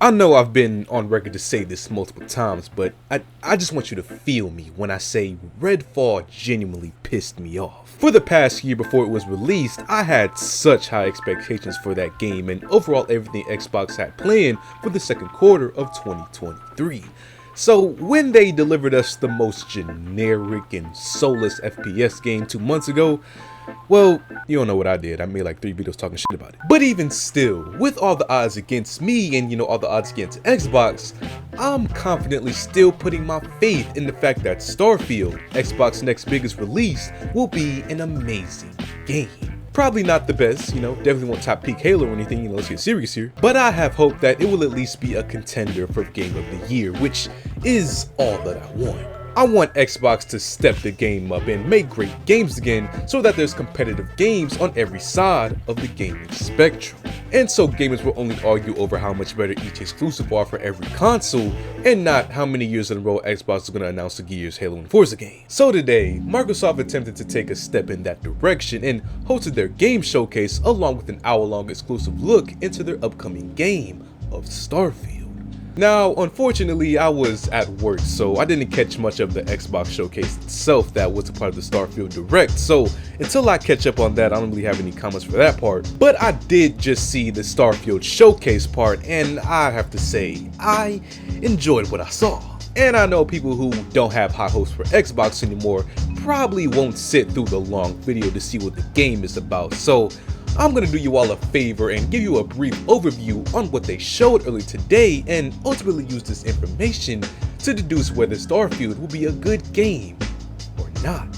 I know I've been on record to say this multiple times, but I just want you to feel me when I say Redfall genuinely pissed me off. For the past year before it was released, I had such high expectations for that game and overall everything Xbox had planned for the second quarter of 2023. So when they delivered us the most generic and soulless FPS game 2 months ago, well, you don't know what I did. I made like 3 videos talking shit about it. But even still, with all the odds against me and all the odds against Xbox, I'm confidently still putting my faith in the fact that Starfield, Xbox's next biggest release, will be an amazing game. Probably not the best, definitely won't top peak Halo or anything, let's get serious here. But I have hope that it will at least be a contender for Game of the Year, which is all that I want. I want Xbox to step the game up and make great games again so that there's competitive games on every side of the gaming spectrum. And so gamers will only argue over how much better each exclusive are for every console and not how many years in a row Xbox is going to announce the Gears, Halo, and Forza game. So today, Microsoft attempted to take a step in that direction and hosted their game showcase along with an hour-long exclusive look into their upcoming game of Starfield. Now, unfortunately, I was at work, so I didn't catch much of the Xbox showcase itself that was a part of the Starfield Direct, so until I catch up on that, I don't really have any comments for that part. But I did just see the Starfield showcase part, and I have to say, I enjoyed what I saw. And I know people who don't have high hopes for Xbox anymore probably won't sit through the long video to see what the game is about, so I'm gonna do you all a favor and give you a brief overview on what they showed earlier today and ultimately use this information to deduce whether Starfield will be a good game or not.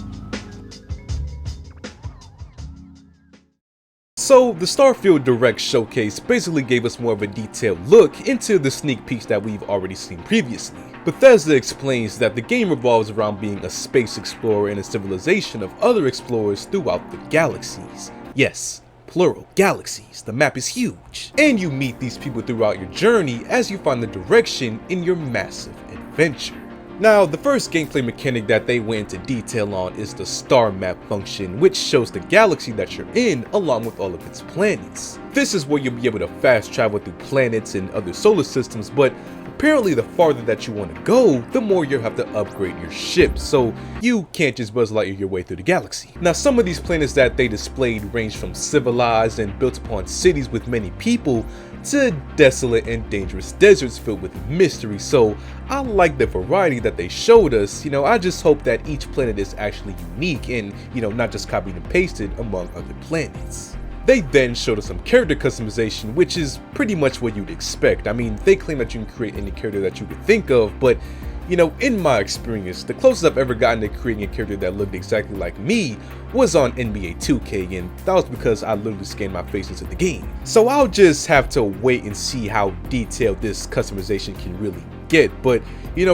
So the Starfield Direct showcase basically gave us more of a detailed look into the sneak peeks that we've already seen previously. Bethesda explains that the game revolves around being a space explorer and a civilization of other explorers throughout the galaxies. Yes, plural, galaxies. The map is huge. And you meet these people throughout your journey as you find the direction in your massive adventure. Now, the first gameplay mechanic that they went into detail on is the star map function, which shows the galaxy that you're in along with all of its planets. This is where you'll be able to fast travel through planets and other solar systems, but apparently the farther that you want to go, the more you'll have to upgrade your ship, so you can't just Buzz Lightyear your way through the galaxy. Now, some of these planets that they displayed range from civilized and built upon cities with many people to desolate and dangerous deserts filled with mystery, so I like the variety that they showed us. I just hope that each planet is actually unique and, not just copied and pasted among other planets. They then showed us some character customization, which is pretty much what you'd expect. I mean, they claim that you can create any character that you could think of, but in my experience, the closest I've ever gotten to creating a character that looked exactly like me was on NBA 2K, and that was because I literally scanned my face into the game. So I'll just have to wait and see how detailed this customization can really get, but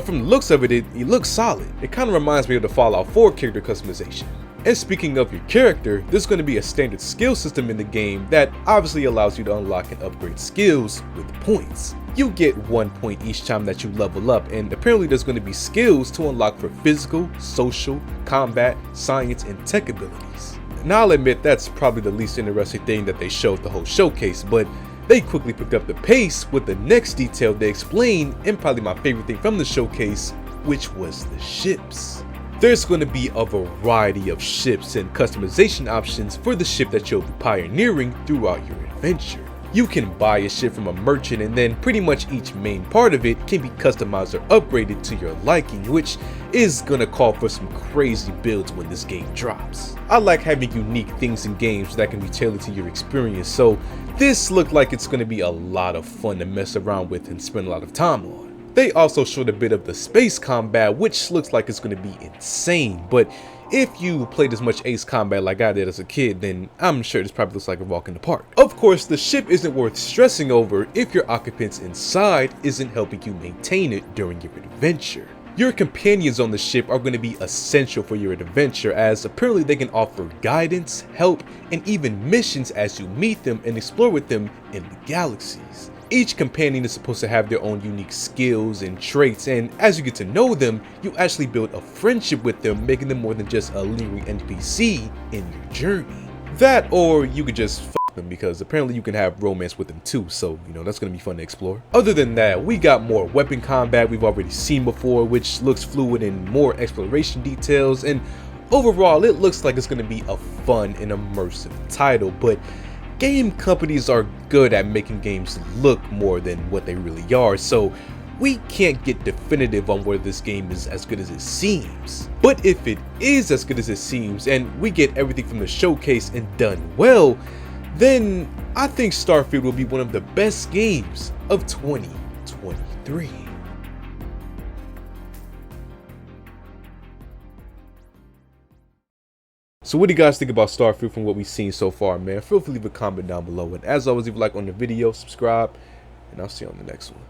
from the looks of it, it looks solid. It kind of reminds me of the Fallout 4 character customization. And speaking of your character, there's going to be a standard skill system in the game that obviously allows you to unlock and upgrade skills with points. You get 1 point each time that you level up, and apparently there's going to be skills to unlock for physical, social, combat, science, and tech abilities. Now I'll admit that's probably the least interesting thing that they showed the whole showcase, but they quickly picked up the pace with the next detail they explained, and probably my favorite thing from the showcase, which was the ships. There's going to be a variety of ships and customization options for the ship that you'll be pioneering throughout your adventure. You can buy a ship from a merchant, and then pretty much each main part of it can be customized or upgraded to your liking, which is going to call for some crazy builds when this game drops. I like having unique things in games that can be tailored to your experience, so this looked like it's going to be a lot of fun to mess around with and spend a lot of time on. They also showed a bit of the space combat, which looks like it's going to be insane, but if you played as much Ace Combat like I did as a kid, then I'm sure this probably looks like a walk in the park. Of course, the ship isn't worth stressing over if your occupants inside isn't helping you maintain it during your adventure. Your companions on the ship are going to be essential for your adventure, as apparently they can offer guidance, help, and even missions as you meet them and explore with them in the galaxies. Each companion is supposed to have their own unique skills and traits, and as you get to know them, you actually build a friendship with them, making them more than just a lingering NPC in your journey. That, or you could just them, because apparently you can have romance with them too, so you know, that's gonna be fun to explore. Other than that, we got more weapon combat we've already seen before, which looks fluid and more exploration details, and overall it looks like it's gonna be a fun and immersive title. But game companies are good at making games look more than what they really are, so we can't get definitive on whether this game is as good as it seems. But if it is as good as it seems, and we get everything from the showcase and done well, then I think Starfield will be one of the best games of 2023. So what do you guys think about Starfield from what we've seen so far, man? Feel free to leave a comment down below, and as always, leave a like on the video, subscribe, and I'll see you on the next one.